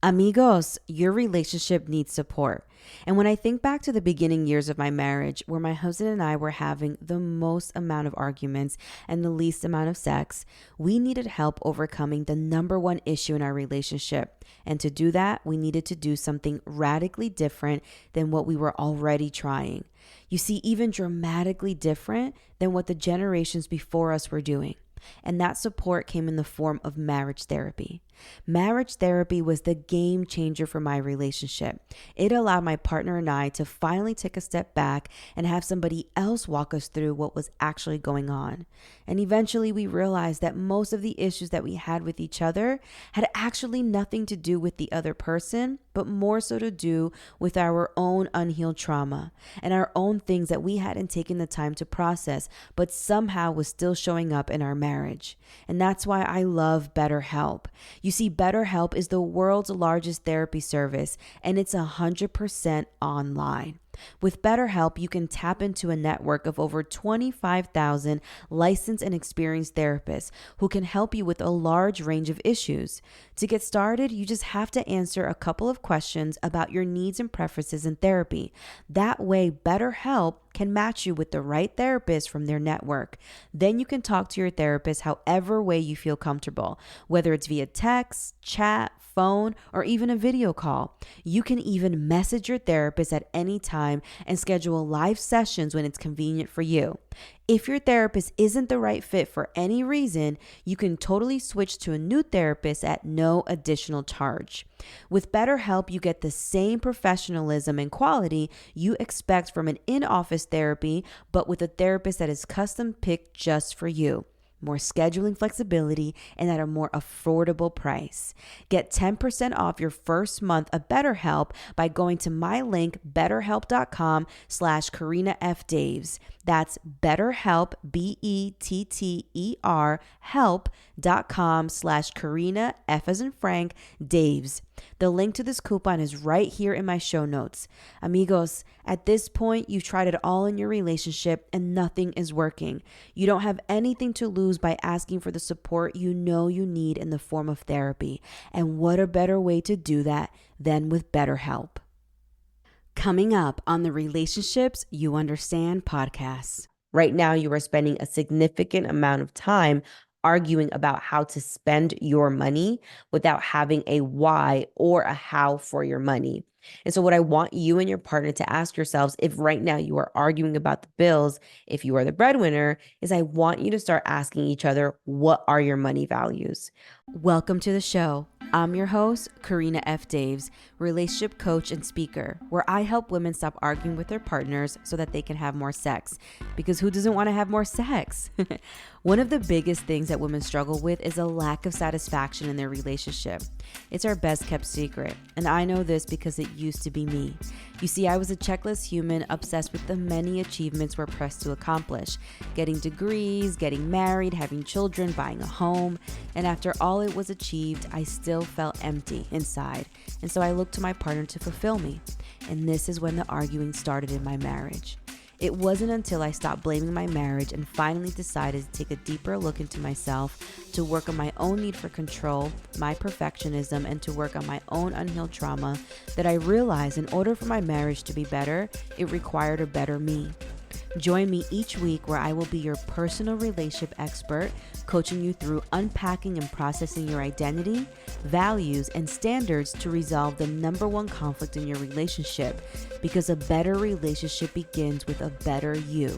Amigos, your relationship needs support. And when I think back to the beginning years of my marriage, where my husband and I were having the most amount of arguments and the least amount of sex, we needed help overcoming the number one issue in our relationship. And to do that, we needed to do something radically different than what we were already trying. You see, even dramatically different than what the generations before us were doing. And that support came in the form of marriage therapy. Marriage therapy was the game changer for my relationship. It allowed my partner and I to finally take a step back and have somebody else walk us through what was actually going on. And eventually we realized that most of the issues that we had with each other had actually nothing to do with the other person, but more so to do with our own unhealed trauma and our own things that we hadn't taken the time to process, but somehow was still showing up in our marriage. And that's why I love BetterHelp. You see, BetterHelp is the world's largest therapy service, and it's 100% online. With BetterHelp, you can tap into a network of over 25,000 licensed and experienced therapists who can help you with a large range of issues. To get started, you just have to answer a couple of questions about your needs and preferences in therapy. That way, BetterHelp can match you with the right therapist from their network. Then you can talk to your therapist however way you feel comfortable, whether it's via text, chat, phone, or even a video call. You can even message your therapist at any time and schedule live sessions when it's convenient for you. If your therapist isn't the right fit for any reason, you can totally switch to a new therapist at no additional charge. With BetterHelp, you get the same professionalism and quality you expect from an in-office therapy, but with a therapist that is custom picked just for you. More scheduling flexibility, and at a more affordable price. Get 10% off your first month of BetterHelp by going to my link, betterhelp.com/Karina F. Daves. That's BetterHelp, BETTER, help.com/Karina, F as in Frank, Daves. The link to this coupon is right here in my show notes. Amigos, at this point, you've tried it all in your relationship and nothing is working. You don't have anything to lose by asking for the support you know you need in the form of therapy. And what a better way to do that than with BetterHelp. Coming up on the Relationships You Understand podcast. Right now, you are spending a significant amount of time arguing about how to spend your money without having a why or a how for your money. And so what I want you and your partner to ask yourselves, if right now you are arguing about the bills, if you are the breadwinner, is I want you to start asking each other, what are your money values? Welcome to the show. I'm your host, Karina F. Daves, relationship coach and speaker, where I help women stop arguing with their partners so that they can have more sex. Because who doesn't want to have more sex? One of the biggest things that women struggle with is a lack of satisfaction in their relationship. It's our best kept secret, and I know this because it used to be me. You see, I was a checklist human obsessed with the many achievements we're pressed to accomplish. Getting degrees, getting married, having children, buying a home. And after all it was achieved, I still felt empty inside. And so I looked to my partner to fulfill me. And this is when the arguing started in my marriage. It wasn't until I stopped blaming my marriage and finally decided to take a deeper look into myself, to work on my own need for control, my perfectionism, and to work on my own unhealed trauma, that I realized in order for my marriage to be better, it required a better me. Join me each week where I will be your personal relationship expert, coaching you through unpacking and processing your identity, values, and standards to resolve the number one conflict in your relationship, because a better relationship begins with a better you.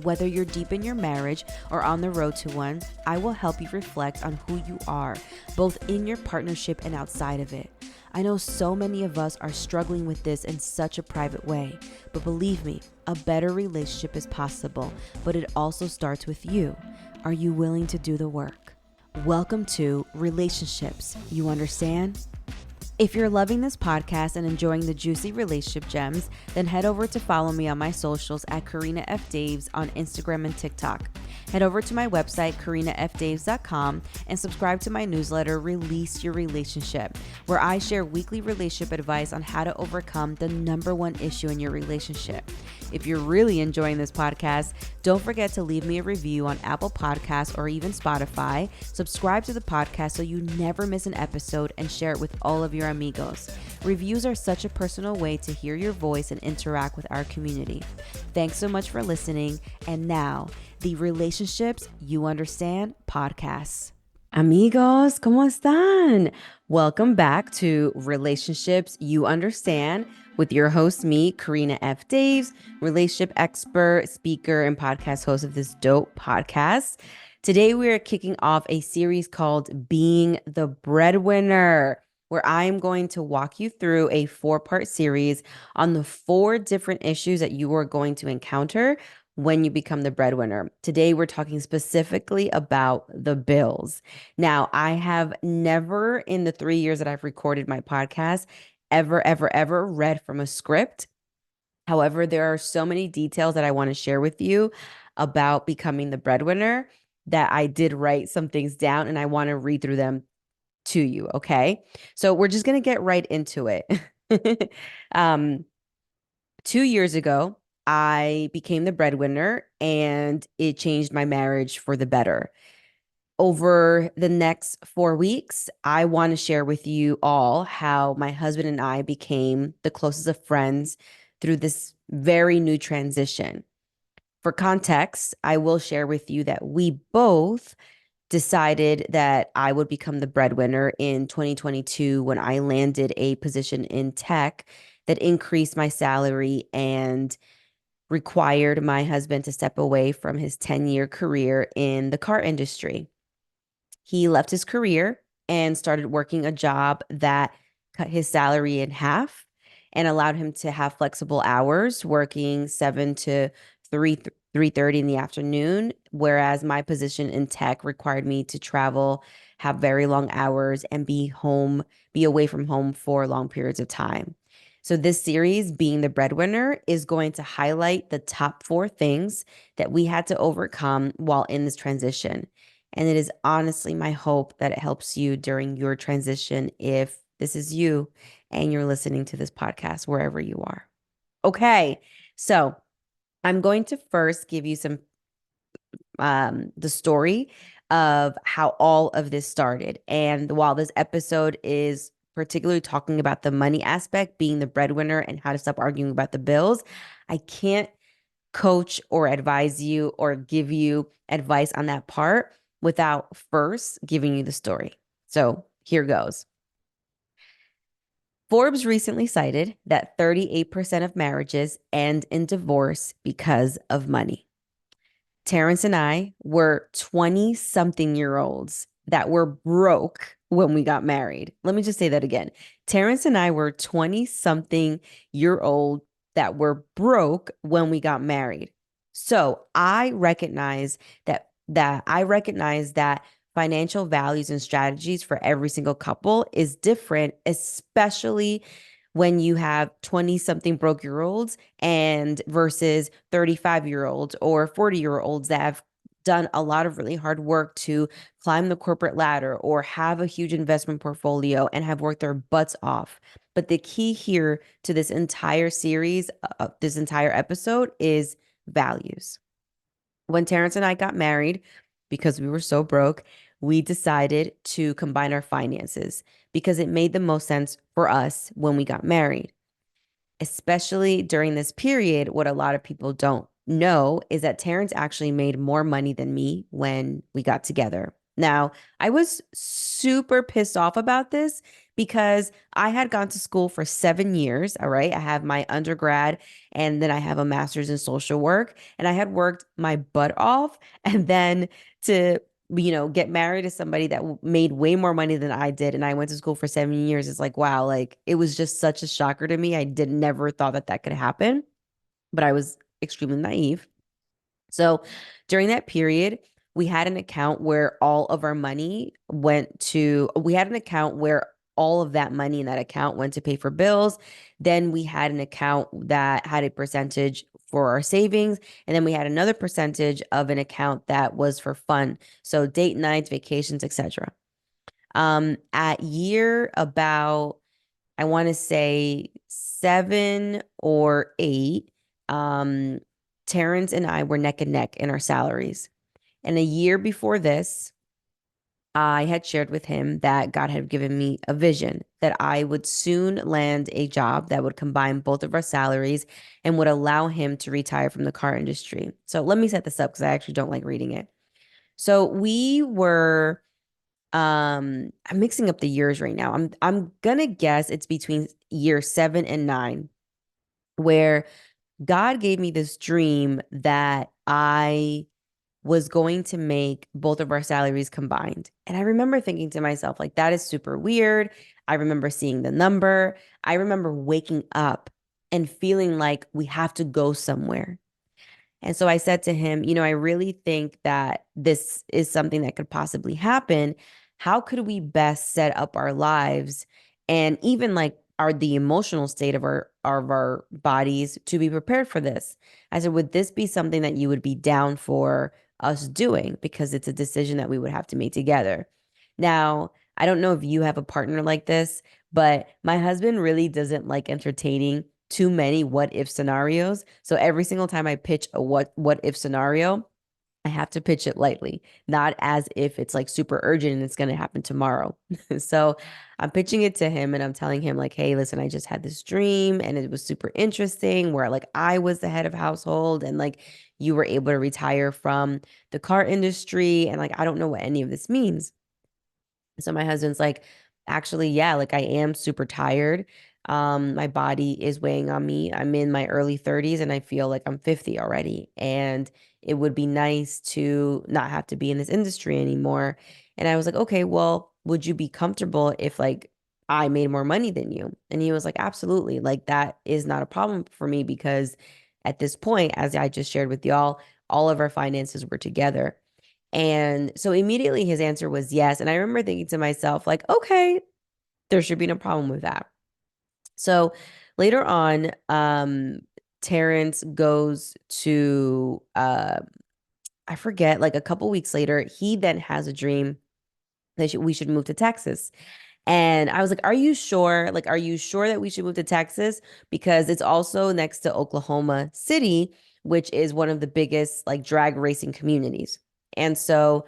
Whether you're deep in your marriage or on the road to one, I will help you reflect on who you are, both in your partnership and outside of it. I know so many of us are struggling with this in such a private way, but believe me, a better relationship is possible, but it also starts with you. Are you willing to do the work? Welcome to Relationships You Understand? If you're loving this podcast and enjoying the juicy relationship gems, then head over to follow me on my socials at Karina F. Daves on Instagram and TikTok. Head over to my website, KarinaFDaves.com, and subscribe to my newsletter, Release Your Relationship, where I share weekly relationship advice on how to overcome the number one issue in your relationship. If you're really enjoying this podcast, don't forget to leave me a review on Apple Podcasts or even Spotify. Subscribe to the podcast so you never miss an episode, and share it with all of your amigos. Reviews are such a personal way to hear your voice and interact with our community. Thanks so much for listening. And now, the Relationships You Understand podcast. Amigos, ¿cómo están? Welcome back to Relationships You Understand with your host, me, Karina F. Daves, relationship expert, speaker, and podcast host of this dope podcast. Today, we are kicking off a series called Being the Breadwinner, where I am going to walk you through a 4-part series on the 4 different issues that you are going to encounter when you become the breadwinner. Today, we're talking specifically about the bills. Now, I have never in the 3 years that I've recorded my podcast ever read from a script. However, there are so many details that I want to share with you about becoming the breadwinner that I did write some things down, and I want to read through them to you. Okay. So we're just going to get right into it. 2 years ago, I became the breadwinner, and it changed my marriage for the better. Over the next 4 weeks, I want to share with you all how my husband and I became the closest of friends through this very new transition. For context, I will share with you that we both decided that I would become the breadwinner in 2022 when I landed a position in tech that increased my salary and required my husband to step away from his 10-year career in the car industry. He left his career and started working a job that cut his salary in half and allowed him to have flexible hours, working 7 to 3:30 in the afternoon, whereas my position in tech required me to travel, have very long hours, and be away from home for long periods of time. So this series, Being the Breadwinner, is going to highlight the top 4 things that we had to overcome while in this transition. And it is honestly my hope that it helps you during your transition if this is you and you're listening to this podcast wherever you are. Okay, so I'm going to first give you some the story of how all of this started. And while this episode is particularly talking about the money aspect, being the breadwinner, and how to stop arguing about the bills, I can't coach or advise you or give you advice on that part without first giving you the story. So here goes. Forbes recently cited that 38% of marriages end in divorce because of money. Terrence and I were 20-something-year-olds that were broke when we got married. Let me just say that again. Terrence and I were 20-something-year-old that were broke when we got married. So I recognize that financial values and strategies for every single couple is different, especially when you have 20-something broke-year-olds and versus 35-year-olds or 40-year-olds that have done a lot of really hard work to climb the corporate ladder or have a huge investment portfolio and have worked their butts off. But the key here to this entire series, this entire episode, is values. When Terrence and I got married, because we were so broke, we decided to combine our finances because it made the most sense for us when we got married. Especially during this period, what a lot of people don't know is that Terrence actually made more money than me when we got together. Now, I was super pissed off about this because I had gone to school for 7 years. All right. I have my undergrad and then I have a master's in social work, and I had worked my butt off. And then to get married to somebody that made way more money than I did, and I went to school for 7 years. It's like, wow, like it was just such a shocker to me. I never thought that could happen, but I was extremely naive. So during that period, we had an account where all of our money we had an account where all of that money in that account went to pay for bills. Then we had an account that had a percentage for our savings. And then we had another percentage of an account that was for fun. So date nights, vacations, etc. At year about, I want to say 7 or 8, um, Terrence and I were neck and neck in our salaries. And a year before this, I had shared with him that God had given me a vision that I would soon land a job that would combine both of our salaries and would allow him to retire from the car industry. So let me set this up because I actually don't like reading it. So we were I'm mixing up the years right now. I'm gonna guess it's between year 7 and 9, where God gave me this dream that I was going to make both of our salaries combined. And I remember thinking to myself, like, that is super weird. I remember seeing the number. I remember waking up and feeling like we have to go somewhere. And so I said to him, I really think that this is something that could possibly happen. How could we best set up our lives and even like the emotional state of our bodies to be prepared for this? I said, would this be something that you would be down for us doing? Because it's a decision that we would have to make together. Now, I don't know if you have a partner like this, but my husband really doesn't like entertaining too many what if scenarios. So every single time I pitch a what if scenario, I have to pitch it lightly, not as if it's like super urgent and it's going to happen tomorrow. So I'm pitching it to him and I'm telling him like, hey, listen, I just had this dream and it was super interesting where like I was the head of household and like you were able to retire from the car industry and like I don't know what any of this means. So my husband's like, actually, yeah, like I am super tired. My body is weighing on me. I'm in my early 30s and I feel like I'm 50 already. And it would be nice to not have to be in this industry anymore. And I was like, okay, well, would you be comfortable if like I made more money than you? And he was like, absolutely. Like that is not a problem for me because at this point, as I just shared with y'all, all of our finances were together. And so immediately his answer was yes. And I remember thinking to myself, like, okay, there should be no problem with that. So later on, Terrence goes to, I forget, like a couple weeks later, he then has a dream that we should move to Texas. And I was like, are you sure? Like, are you sure that we should move to Texas? Because it's also next to Oklahoma City, which is one of the biggest like drag racing communities. And so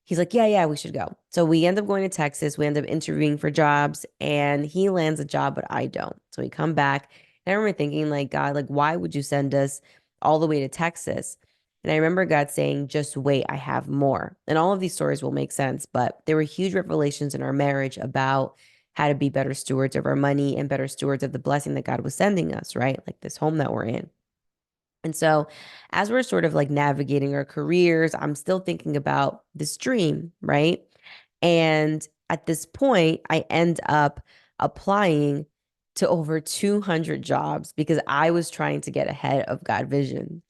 he's like, yeah, yeah, we should go. So we end up going to Texas. We end up interviewing for jobs and he lands a job, but I don't. So we come back. And I remember thinking, like, God, like, why would you send us all the way to Texas? And I remember God saying, just wait, I have more. And all of these stories will make sense, but there were huge revelations in our marriage about how to be better stewards of our money and better stewards of the blessing that God was sending us, right? Like this home that we're in. And so, as we're sort of like navigating our careers, I'm still thinking about this dream, right? And at this point, I end up applying to over 200 jobs because I was trying to get ahead of God vision.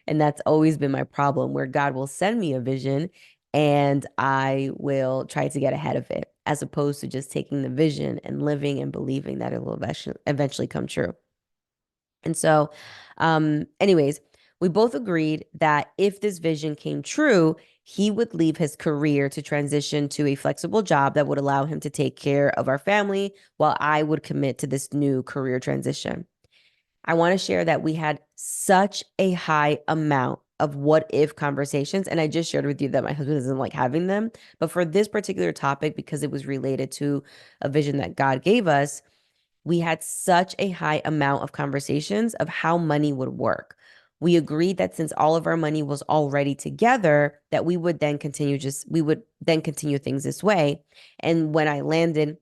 And that's always been my problem where God will send me a vision and I will try to get ahead of it as opposed to just taking the vision and living and believing that it will eventually come true. And so, anyways, we both agreed that if this vision came true, he would leave his career to transition to a flexible job that would allow him to take care of our family while I would commit to this new career transition. I want to share that we had such a high amount of what if conversations. And I just shared with you that my husband doesn't like having them. But for this particular topic, because it was related to a vision that God gave us, we had such a high amount of conversations of how money would work. We agreed that since all of our money was already together, that we would then continue things this way. And when I landed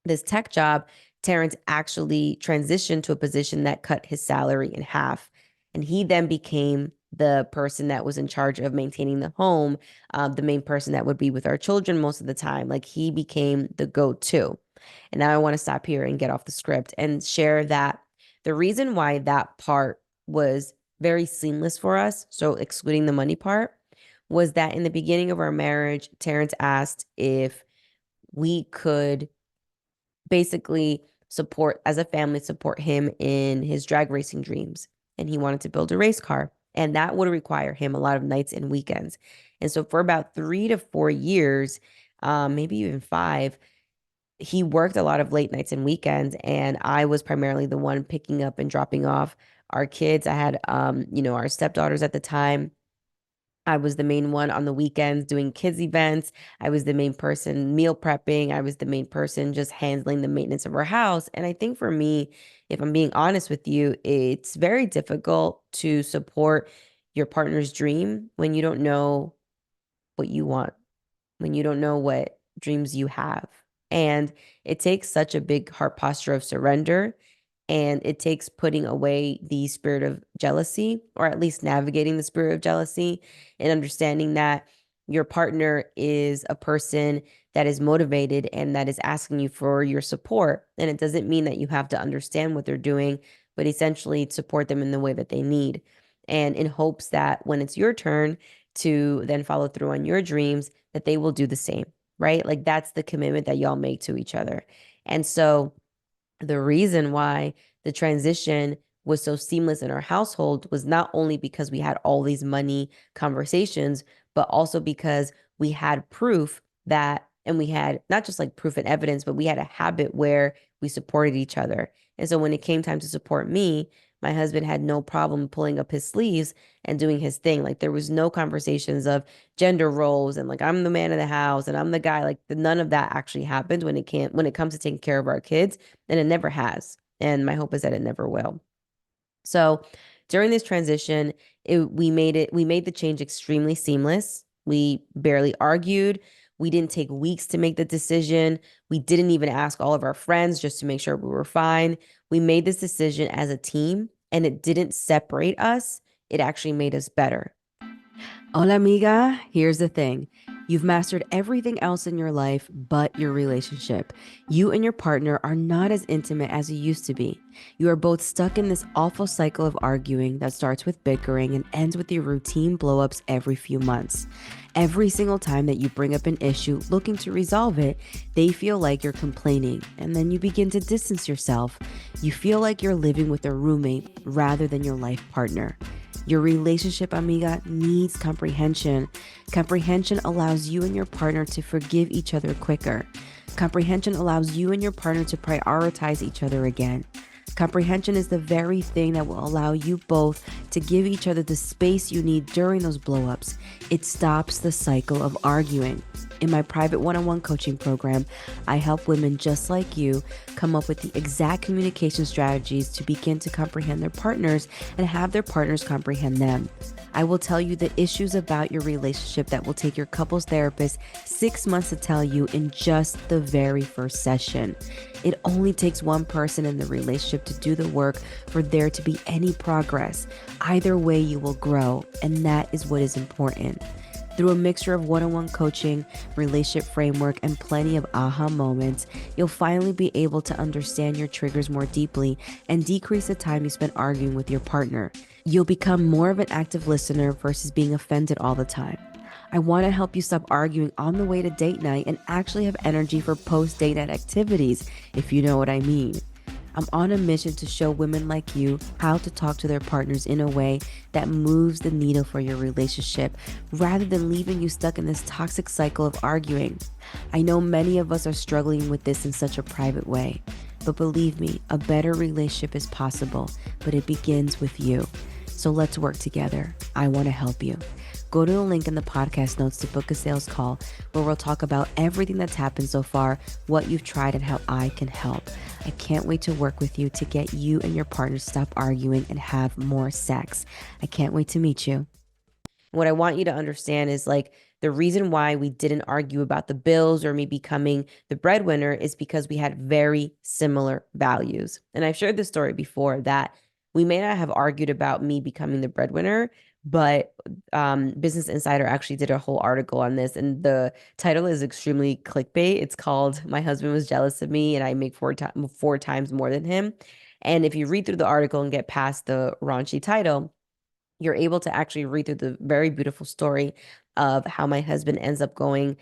this tech job, Terrence actually transitioned to a position that cut his salary in half. And he then became the person that was in charge of maintaining the home, the main person that would be with our children most of the time. Like he became the go to. And now I want to stop here and get off the script and share that the reason why that part was very seamless for us, so excluding the money part, was that in the beginning of our marriage, Terrence asked if we could basically support, as a family, support him in his drag racing dreams. and he wanted to build a race car. And that would require him a lot of nights and weekends. And so for about 3 to 4 years, maybe even 5, he worked a lot of late nights and weekends, and I was primarily the one picking up and dropping off our kids. I had, our stepdaughters at the time. I was the main one on the weekends doing kids events. I was the main person meal prepping. I was the main person just handling the maintenance of our house. And I think for me, if I'm being honest with you, it's very difficult to support your partner's dream when you don't know what you want, when you don't know what dreams you have. And it takes such a big heart posture of surrender. And it takes putting away the spirit of jealousy, or at least navigating the spirit of jealousy, and understanding that your partner is a person that is motivated and that is asking you for your support. And it doesn't mean that you have to understand what they're doing, but essentially support them in the way that they need. And in hopes that when it's your turn to then follow through on your dreams, that they will do the same, right? Like that's the commitment that y'all make to each other. And so the reason why the transition was so seamless in our household was not only because we had all these money conversations, but also because we had proof that, and we had not just like proof and evidence, but we had a habit where we supported each other. And so when it came time to support me, my husband had no problem pulling up his sleeves and doing his thing. Like there was no conversations of gender roles and like I'm the man of the house and I'm the guy. Like none of that actually happened when it comes to taking care of our kids, and it never has. And my hope is that it never will. So during this transition, we made the change extremely seamless. We barely argued. We didn't take weeks to make the decision. We didn't even ask all of our friends just to make sure we were fine. We made this decision as a team, and it didn't separate us. It actually made us better. Hola, amiga. Here's the thing. You've mastered everything else in your life but your relationship. You and your partner are not as intimate as you used to be. You are both stuck in this awful cycle of arguing that starts with bickering and ends with your routine blowups every few months. Every single time that you bring up an issue looking to resolve it, they feel like you're complaining, and then you begin to distance yourself. You feel like you're living with a roommate rather than your life partner. Your relationship, amiga, needs comprehension. Comprehension allows you and your partner to forgive each other quicker. Comprehension allows you and your partner to prioritize each other again. Comprehension is the very thing that will allow you both to give each other the space you need during those blowups. It stops the cycle of arguing. In my private one-on-one coaching program, I help women just like you come up with the exact communication strategies to begin to comprehend their partners and have their partners comprehend them. I will tell you the issues about your relationship that will take your couples therapist 6 months to tell you in just the very first session. It only takes one person in the relationship to do the work for there to be any progress. Either way, you will grow, and that is what is important. Through a mixture of one-on-one coaching, relationship framework, and plenty of aha moments, you'll finally be able to understand your triggers more deeply and decrease the time you spend arguing with your partner. You'll become more of an active listener versus being offended all the time. I want to help you stop arguing on the way to date night and actually have energy for post-date night activities, if you know what I mean. I'm on a mission to show women like you how to talk to their partners in a way that moves the needle for your relationship rather than leaving you stuck in this toxic cycle of arguing. I know many of us are struggling with this in such a private way, but believe me, a better relationship is possible, but it begins with you. So let's work together. I want to help you. Go to the link in the podcast notes to book a sales call where we'll talk about everything that's happened so far, what you've tried, and how I can help. I can't wait to work with you to get you and your partner to stop arguing and have more sex. I can't wait to meet you. What I want you to understand is like the reason why we didn't argue about the bills or me becoming the breadwinner is because we had very similar values. And I've shared this story before that we may not have argued about me becoming the breadwinner, but Business Insider actually did a whole article on this, and the title is extremely clickbait. It's called "My Husband Was Jealous of Me and I Make four times more than him." And if you read through the article and get past the raunchy title, you're able to actually read through the very beautiful story of how my husband ends up going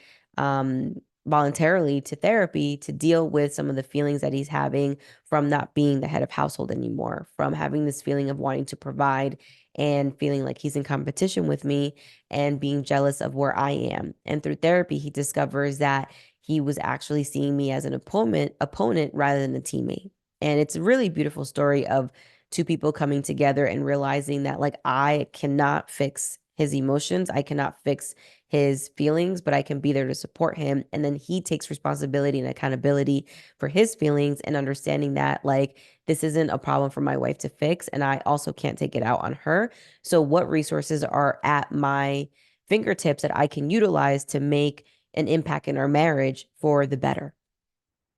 voluntarily to therapy to deal with some of the feelings that he's having from not being the head of household anymore, from having this feeling of wanting to provide and feeling like he's in competition with me and being jealous of where I am. And through therapy, he discovers that he was actually seeing me as an opponent rather than a teammate. And it's a really beautiful story of two people coming together and realizing that like I cannot fix his emotions, I cannot fix his feelings, but I can be there to support him. And then he takes responsibility and accountability for his feelings and understanding that like this isn't a problem for my wife to fix. And I also can't take it out on her. So, what resources are at my fingertips that I can utilize to make an impact in our marriage for the better?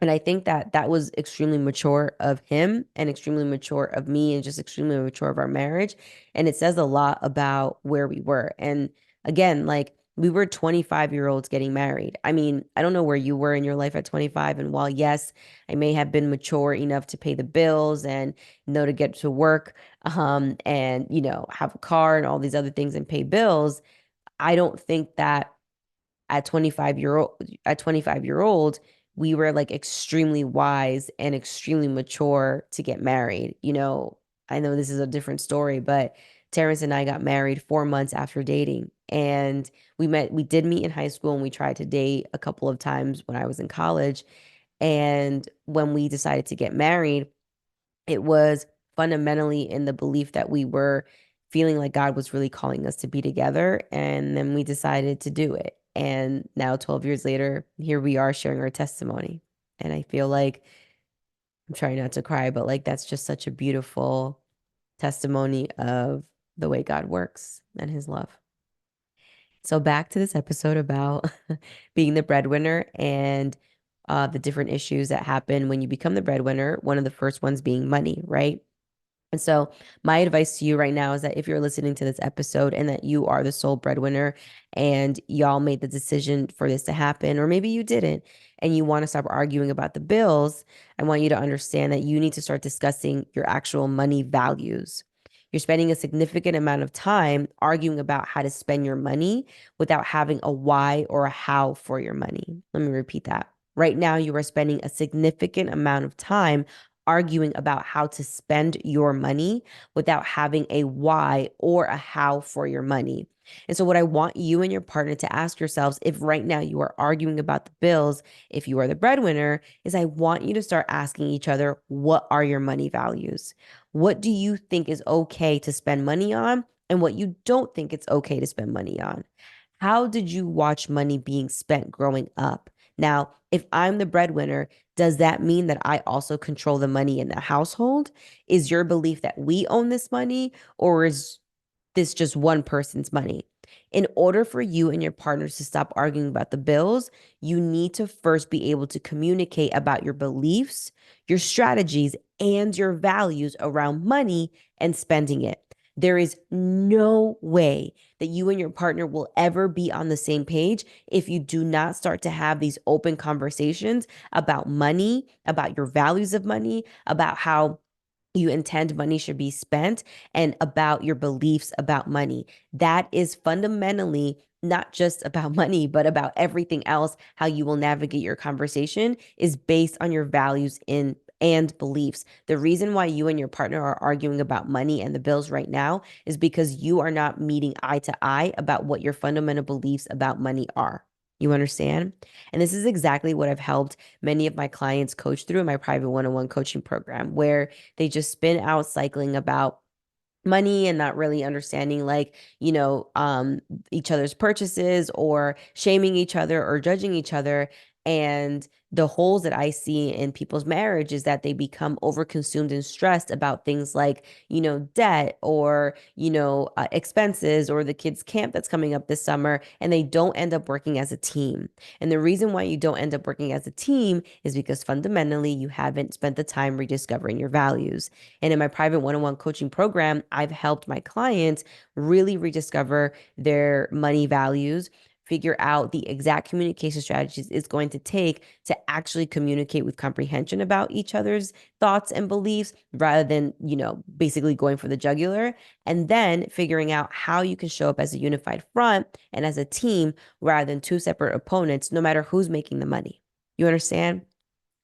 And I think that that was extremely mature of him and extremely mature of me and just extremely mature of our marriage. And it says a lot about where we were. And again, like we were 25-year-olds getting married. I mean, I don't know where you were in your life at 25. And while, yes, I may have been mature enough to pay the bills and know to get to work and, have a car and all these other things and pay bills, I don't think that at 25-year old we were like extremely wise and extremely mature to get married. I know this is a different story, but Terrence and I got married 4 months after dating. And we did meet in high school and we tried to date a couple of times when I was in college. And when we decided to get married, it was fundamentally in the belief that we were feeling like God was really calling us to be together. And then we decided to do it. And now, 12 years later, here we are sharing our testimony. And I feel like I'm trying not to cry, but like that's just such a beautiful testimony of the way God works and his love. So, back to this episode about being the breadwinner and the different issues that happen when you become the breadwinner. One of the first ones being money, right? And so, my advice to you right now is that if you're listening to this episode and that you are the sole breadwinner and y'all made the decision for this to happen, or maybe you didn't, and you want to stop arguing about the bills, I want you to understand that you need to start discussing your actual money values. You're spending a significant amount of time arguing about how to spend your money without having a why or a how for your money. Let me repeat that. Right now, you are spending a significant amount of time arguing about how to spend your money without having a why or a how for your money. And so, what I want you and your partner to ask yourselves, if right now you are arguing about the bills, if you are the breadwinner, is I want you to start asking each other, what are your money values? What do you think is okay to spend money on? And what you don't think it's okay to spend money on? How did you watch money being spent growing up? Now, if I'm the breadwinner, does that mean that I also control the money in the household? Is your belief that we own this money, or is this just one person's money? In order for you and your partners to stop arguing about the bills, you need to first be able to communicate about your beliefs, your strategies, and your values around money and spending it. There is no way that you and your partner will ever be on the same page if you do not start to have these open conversations about money, about your values of money, about how you intend money should be spent, and about your beliefs about money. That is fundamentally not just about money, but about everything else. How you will navigate your conversation is based on your values in and beliefs. The reason why you and your partner are arguing about money and the bills right now is because you are not meeting eye to eye about what your fundamental beliefs about money are. You understand? And this is exactly what I've helped many of my clients coach through in my private one-on-one coaching program, where they just spin out cycling about money and not really understanding like each other's purchases or shaming each other or judging each other. And the holes that I see in people's marriage is that they become overconsumed and stressed about things like debt or expenses or the kids camp that's coming up this summer, and they don't end up working as a team. And the reason why you don't end up working as a team is because fundamentally you haven't spent the time rediscovering your values. And in my private one-on-one coaching program, I've helped my clients really rediscover their money values, figure out the exact communication strategies it's going to take to actually communicate with comprehension about each other's thoughts and beliefs rather than, basically going for the jugular. And then figuring out how you can show up as a unified front and as a team rather than two separate opponents, no matter who's making the money. You understand?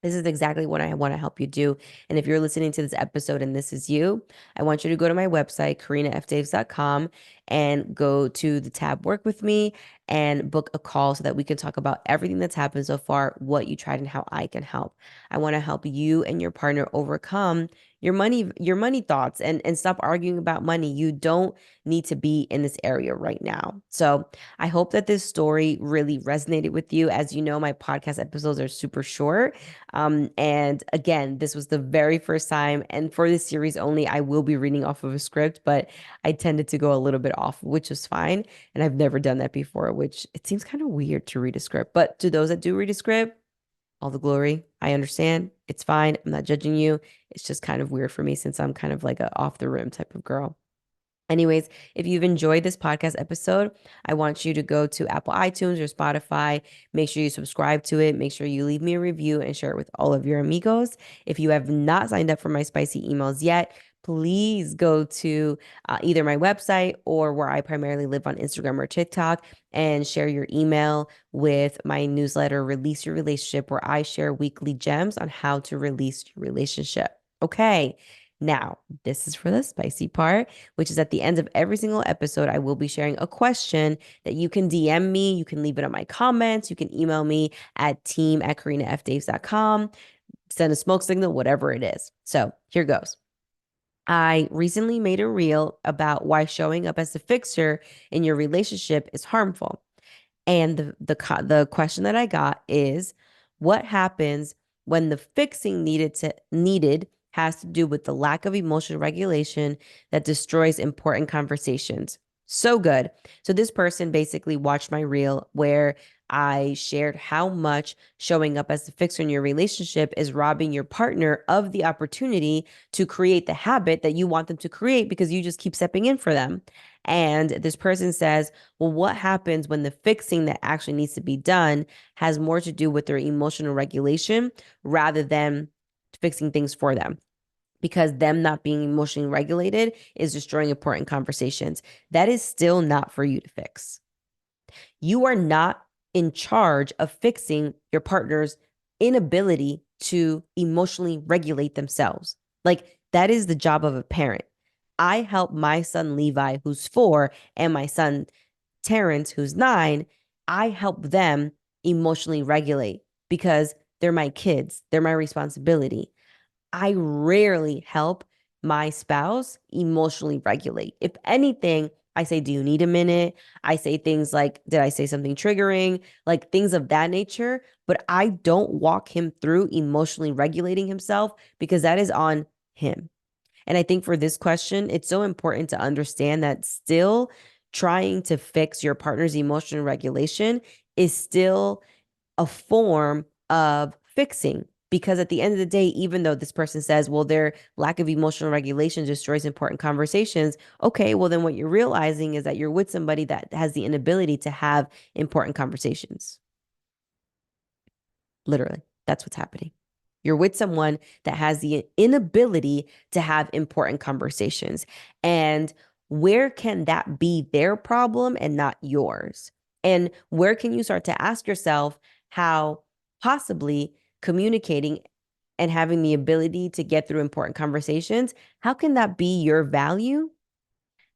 This is exactly what I want to help you do. And if you're listening to this episode and this is you, I want you to go to my website, KarinaFDaves.com, and go to the tab Work With Me and book a call so that we can talk about everything that's happened so far, what you tried, and how I can help. I want to help you and your partner overcome your money thoughts and stop arguing about money. You don't need to be in this area right now. So I hope that this story really resonated with you. As you know, my podcast episodes are super short. And again, this was the very first time. And for this series only, I will be reading off of a script, but I tended to go a little bit off, which is fine. And I've never done that before, which it seems kind of weird to read a script. But to those that do read a script, all the glory. I understand. It's fine. I'm not judging you. It's just kind of weird for me since I'm kind of like a off the rim type of girl. Anyways, if you've enjoyed this podcast episode, I want you to go to Apple iTunes or Spotify. Make sure you subscribe to it. Make sure you leave me a review and share it with all of your amigos. If you have not signed up for my spicy emails yet, please go to either my website or where I primarily live on Instagram or TikTok and share your email with my newsletter, Release Your Relationship, where I share weekly gems on how to release your relationship. Okay. Now, this is for the spicy part, which is at the end of every single episode, I will be sharing a question that you can DM me. You can leave it on my comments. You can email me at team@KarinaFDaves.com, send a smoke signal, whatever it is. So here goes. I recently made a reel about why showing up as a fixer in your relationship is harmful. And the question that I got is, what happens when the fixing needed has to do with the lack of emotional regulation that destroys important conversations? So good. So this person basically watched my reel where I shared how much showing up as the fixer in your relationship is robbing your partner of the opportunity to create the habit that you want them to create because you just keep stepping in for them. And this person says, well, what happens when the fixing that actually needs to be done has more to do with their emotional regulation rather than fixing things for them? Because them not being emotionally regulated is destroying important conversations. That is still not for you to fix. You are not in charge of fixing your partner's inability to emotionally regulate themselves. Like, that is the job of a parent. I help my son Levi, who's 4, and my son Terrence, who's 9. I help them emotionally regulate because they're my kids, they're my responsibility. I rarely help my spouse emotionally regulate. If anything, I say, do you need a minute? I say things like, did I say something triggering? Like things of that nature. But I don't walk him through emotionally regulating himself because that is on him. And I think for this question, it's so important to understand that still trying to fix your partner's emotional regulation is still a form of fixing. Because at the end of the day, even though this person says, well, their lack of emotional regulation destroys important conversations. Okay, well, then what you're realizing is that you're with somebody that has the inability to have important conversations. Literally, that's what's happening. You're with someone that has the inability to have important conversations. And where can that be their problem and not yours? And where can you start to ask yourself how possibly communicating and having the ability to get through important conversations, how can that be your value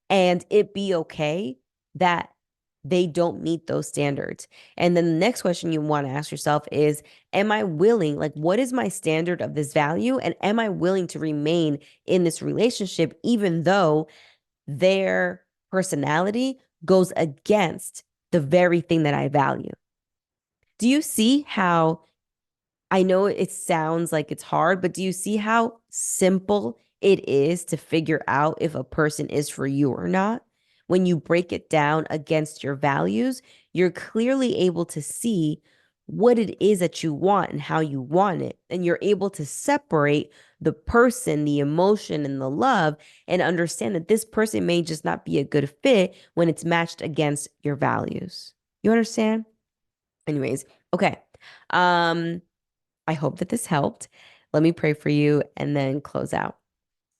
and it be okay that they don't meet those standards? And then the next question you want to ask yourself is, am I willing, like, what is my standard of this value? And am I willing to remain in this relationship, even though their personality goes against the very thing that I value? Do you see how, I know it sounds like it's hard, but do you see how simple it is to figure out if a person is for you or not? When you break it down against your values, you're clearly able to see what it is that you want and how you want it. And you're able to separate the person, the emotion, and the love, and understand that this person may just not be a good fit when it's matched against your values. You understand? Anyways, okay. I hope that this helped. Let me pray for you and then close out.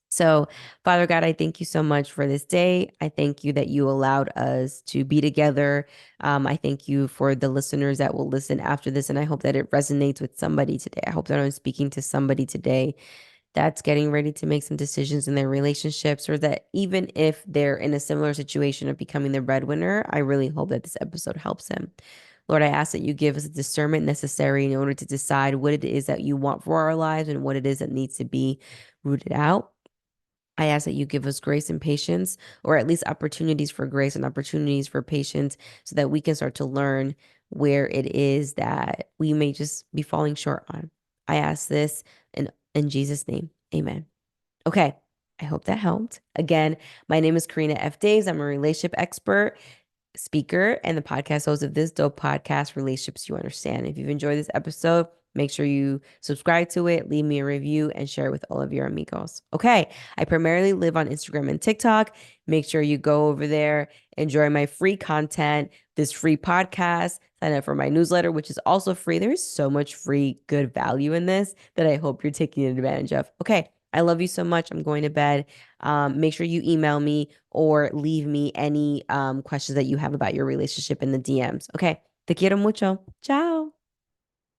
So, Father God, I thank you so much for this day. I thank you that you allowed us to be together. I thank you for the listeners that will listen after this. And I hope that it resonates with somebody today. I hope that I'm speaking to somebody today that's getting ready to make some decisions in their relationships, or that even if they're in a similar situation of becoming the breadwinner, I really hope that this episode helps him. Lord, I ask that you give us the discernment necessary in order to decide what it is that you want for our lives and what it is that needs to be rooted out. I ask that you give us grace and patience, or at least opportunities for grace and opportunities for patience, so that we can start to learn where it is that we may just be falling short on. I ask this in Jesus' name. Amen. Okay. I hope that helped. Again, my name is Karina F. Daves. I'm a relationship expert, speaker, and the podcast host of this dope podcast, Relationships You Understand. If you've enjoyed this episode, make sure you subscribe to it, leave me a review, and share it with all of your amigos. Okay, I primarily live on Instagram and TikTok. Make sure you go over there, enjoy my free content, this free podcast, sign up for my newsletter, which is also free. There is so much free good value in this that I hope you're taking advantage of. Okay, I love you so much. I'm going to bed. Make sure you email me or leave me any questions that you have about your relationship in the DMs. Okay. Te quiero mucho. Ciao.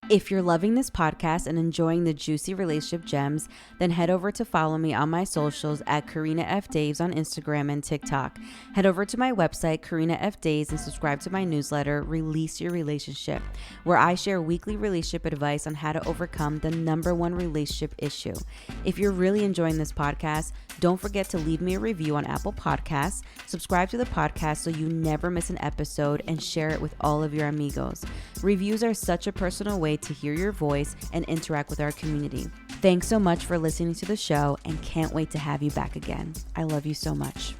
If you're loving this podcast and enjoying the juicy relationship gems, then head over to follow me on my socials at Karina F. Daves on Instagram and TikTok. Head over to my website, Karina F. Daves, and subscribe to my newsletter, Release Your Relationship, where I share weekly relationship advice on how to overcome the #1 relationship issue. If you're really enjoying this podcast, don't forget to leave me a review on Apple Podcasts, subscribe to the podcast so you never miss an episode, and share it with all of your amigos. Reviews are such a personal way to hear your voice and interact with our community. Thanks so much for listening to the show, and can't wait to have you back again. I love you so much.